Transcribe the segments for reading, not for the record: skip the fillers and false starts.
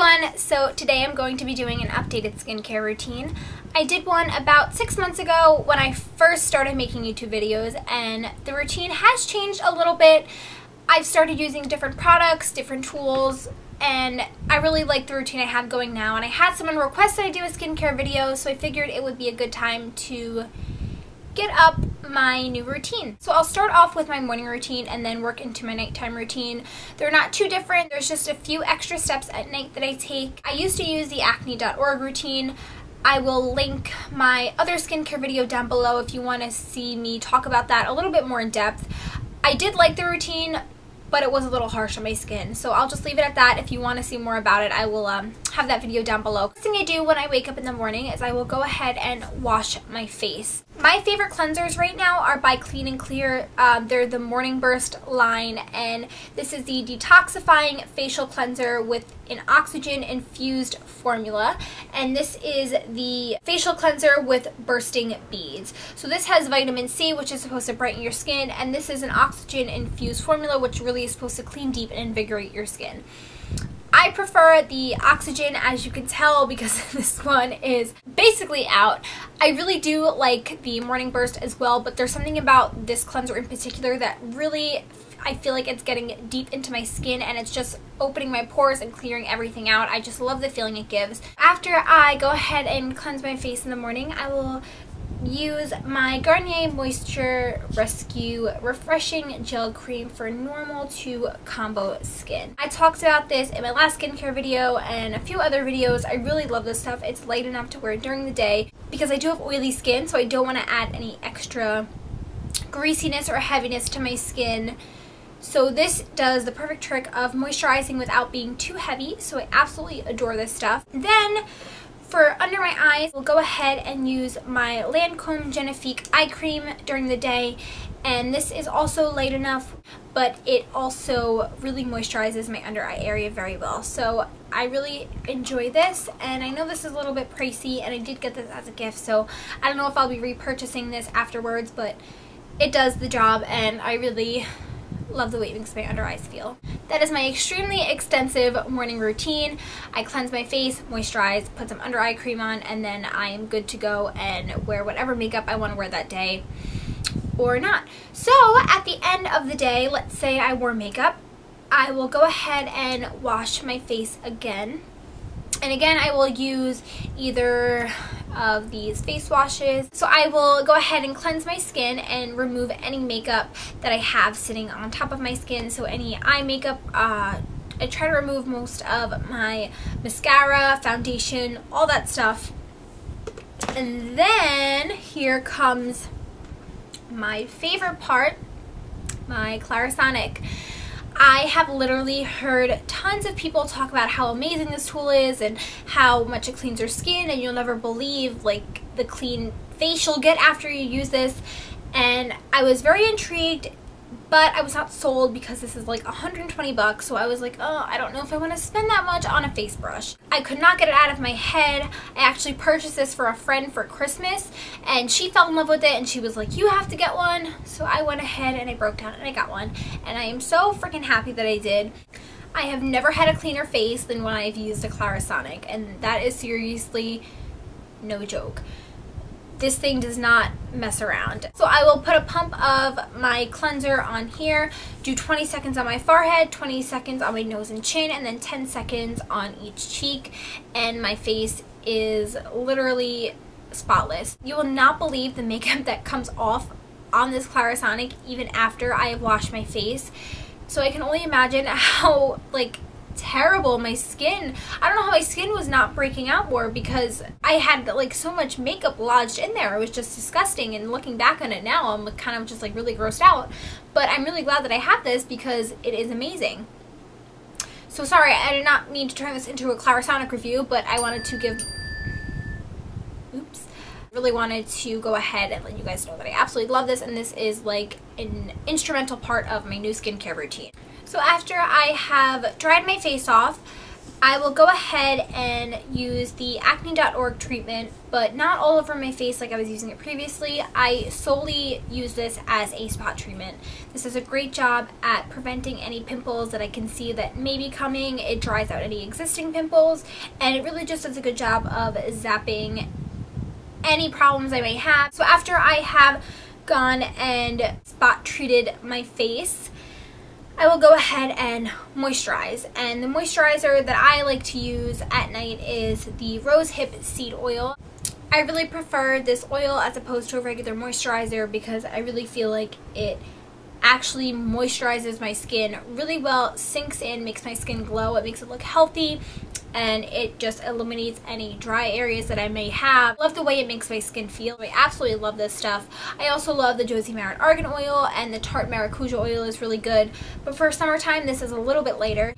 everyone, so today I'm going to be doing an updated skincare routine. I did one about 6 months ago when I first started making YouTube videos, and the routine has changed a little bit. I've started using different products, different tools, and I really like the routine I have going now. And I had someone request that I do a skincare video, so I figured it would be a good time to get up my new routine. So I'll start off with my morning routine and then work into my nighttime routine. They're not too different. There's just a few extra steps at night that I take. I used to use the acne.org routine. I will link my other skincare video down below if you want to see me talk about that a little bit more in depth. I did like the routine, but it was a little harsh on my skin, so I'll just leave it at that. If you want to see more about it, I will have that video down below. The thing I do when I wake up in the morning is I will go ahead and wash my face. My favorite cleansers right now are by Clean & Clear. They're the Morning Burst line, and this is the Detoxifying Facial Cleanser with an oxygen-infused formula, and this is the facial cleanser with bursting beads. So this has vitamin C, which is supposed to brighten your skin, and this is an oxygen-infused formula, which really is supposed to clean deep and invigorate your skin. I prefer the oxygen, as you can tell, because this one is basically out. I really do like the Morning Burst as well, but there's something about this cleanser in particular that really, I feel like it's getting deep into my skin and it's just opening my pores and clearing everything out. I just love the feeling it gives. After I go ahead and cleanse my face in the morning, I will use my Garnier Moisture Rescue Refreshing Gel Cream for normal to combo skin. I talked about this in my last skincare video and a few other videos. I really love this stuff. It's light enough to wear during the day because I do have oily skin, so I don't want to add any extra greasiness or heaviness to my skin. So this does the perfect trick of moisturizing without being too heavy, so I absolutely adore this stuff. Then for under my eyes, we'll go ahead and use my Lancome Genifique eye cream during the day, and this is also light enough, but it also really moisturizes my under eye area very well. So I really enjoy this, and I know this is a little bit pricey, and I did get this as a gift, so I don't know if I'll be repurchasing this afterwards, but it does the job, and I really love the way it makes my under eyes feel. That is my extremely extensive morning routine. I cleanse my face, moisturize, put some under eye cream on, and then I am good to go and wear whatever makeup I want to wear that day or not. So at the end of the day, let's say I wore makeup, I will go ahead and wash my face again. And again, I will use either of these face washes. So I will go ahead and cleanse my skin and remove any makeup that I have sitting on top of my skin. So any eye makeup, I try to remove most of my mascara, foundation, all that stuff. And then here comes my favorite part, my Clarisonic. I have literally heard tons of people talk about how amazing this tool is and how much it cleans your skin, and you'll never believe like the clean face you'll get after you use this. And I was very intrigued, but I was not sold because this is like 120 bucks, so I was like, oh, I don't know if I want to spend that much on a face brush. I could not get it out of my head. I actually purchased this for a friend for Christmas, and she fell in love with it, and she was like, you have to get one. So I went ahead and I broke down and I got one, and I am so freaking happy that I did. I have never had a cleaner face than when I've used a Clarisonic, and that is seriously no joke. This thing does not mess around. So I will put a pump of my cleanser on here, do 20 seconds on my forehead, 20 seconds on my nose and chin, and then 10 seconds on each cheek, and my face is literally spotless. You will not believe the makeup that comes off on this Clarisonic even after I have washed my face. So I can only imagine how like terrible my skin. I don't know how my skin was not breaking out more because I had like so much makeup lodged in there. It was just disgusting, and looking back on it now, I'm kind of just like really grossed out. But I'm really glad that I have this because it is amazing. So sorry, I did not mean to turn this into a Clarisonic review, but I wanted to give, really wanted to go ahead and let you guys know that I absolutely love this, and this is like an instrumental part of my new skincare routine. So after I have dried my face off, I will go ahead and use the acne.org treatment, but not all over my face like I was using it previously. I solely use this as a spot treatment. This does a great job at preventing any pimples that I can see that may be coming. It dries out any existing pimples, and it really just does a good job of zapping any problems I may have. So after I have gone and spot treated my face, I will go ahead and moisturize. And the moisturizer that I like to use at night is the Rose Hip Seed Oil. I really prefer this oil as opposed to a regular moisturizer because I really feel like it actually moisturizes my skin really well, sinks in, makes my skin glow, it makes it look healthy, and it just eliminates any dry areas that I may have. I love the way it makes my skin feel. I absolutely love this stuff. I also love the Josie Maran Argan Oil, and the Tarte Maracuja Oil is really good, but for summertime this is a little bit later.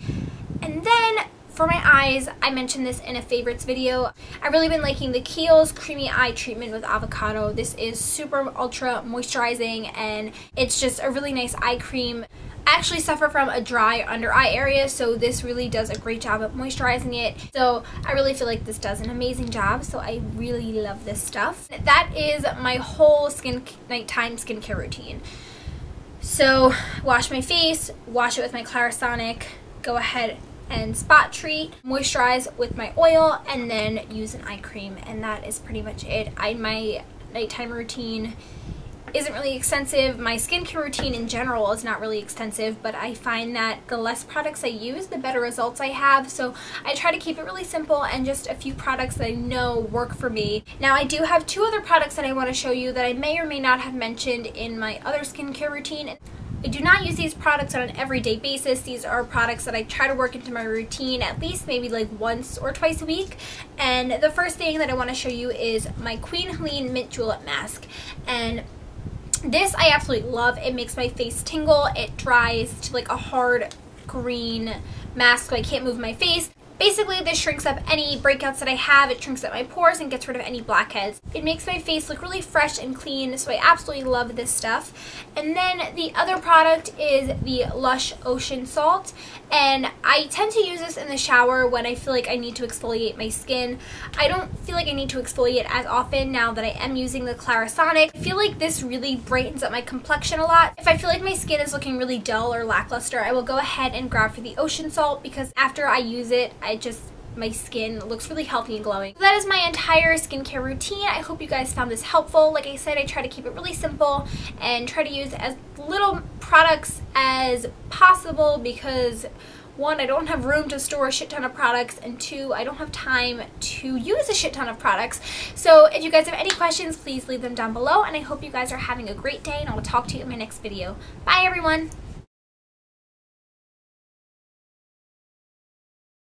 And then for my eyes, I mentioned this in a favorites video. I've really been liking the Kiehls Creamy Eye Treatment with Avocado. This is super ultra moisturizing, and it's just a really nice eye cream. I actually suffer from a dry under eye area, so this really does a great job of moisturizing it. So I really feel like this does an amazing job, so I really love this stuff. That is my whole nighttime skincare routine. So wash my face, wash it with my Clarisonic, go ahead and spot treat, moisturize with my oil, and then use an eye cream, and that is pretty much it. My nighttime routine isn't really extensive. My skincare routine in general is not really extensive, but I find that the less products I use, the better results I have. So I try to keep it really simple and just a few products that I know work for me. Now I do have two other products that I want to show you that I may or may not have mentioned in my other skincare routine. I do not use these products on an everyday basis. These are products that I try to work into my routine at least maybe like once or twice a week. And the first thing that I want to show you is my Queen Helene Mint Julep Mask. And this I absolutely love. It makes my face tingle. It dries to like a hard green mask so I can't move my face. Basically, this shrinks up any breakouts that I have. It shrinks up my pores and gets rid of any blackheads. It makes my face look really fresh and clean, so I absolutely love this stuff. And then the other product is the Lush Ocean Salt, and I tend to use this in the shower when I feel like I need to exfoliate my skin. I don't feel like I need to exfoliate as often now that I am using the Clarisonic. I feel like this really brightens up my complexion a lot. If I feel like my skin is looking really dull or lackluster, I will go ahead and grab for the Ocean Salt, because after I use it, my skin looks really healthy and glowing. So that is my entire skincare routine. I hope you guys found this helpful. Like I said, I try to keep it really simple and try to use as little products as possible because one, I don't have room to store a shit ton of products, and two, I don't have time to use a shit ton of products. So if you guys have any questions, please leave them down below, and I hope you guys are having a great day, and I will talk to you in my next video. Bye everyone!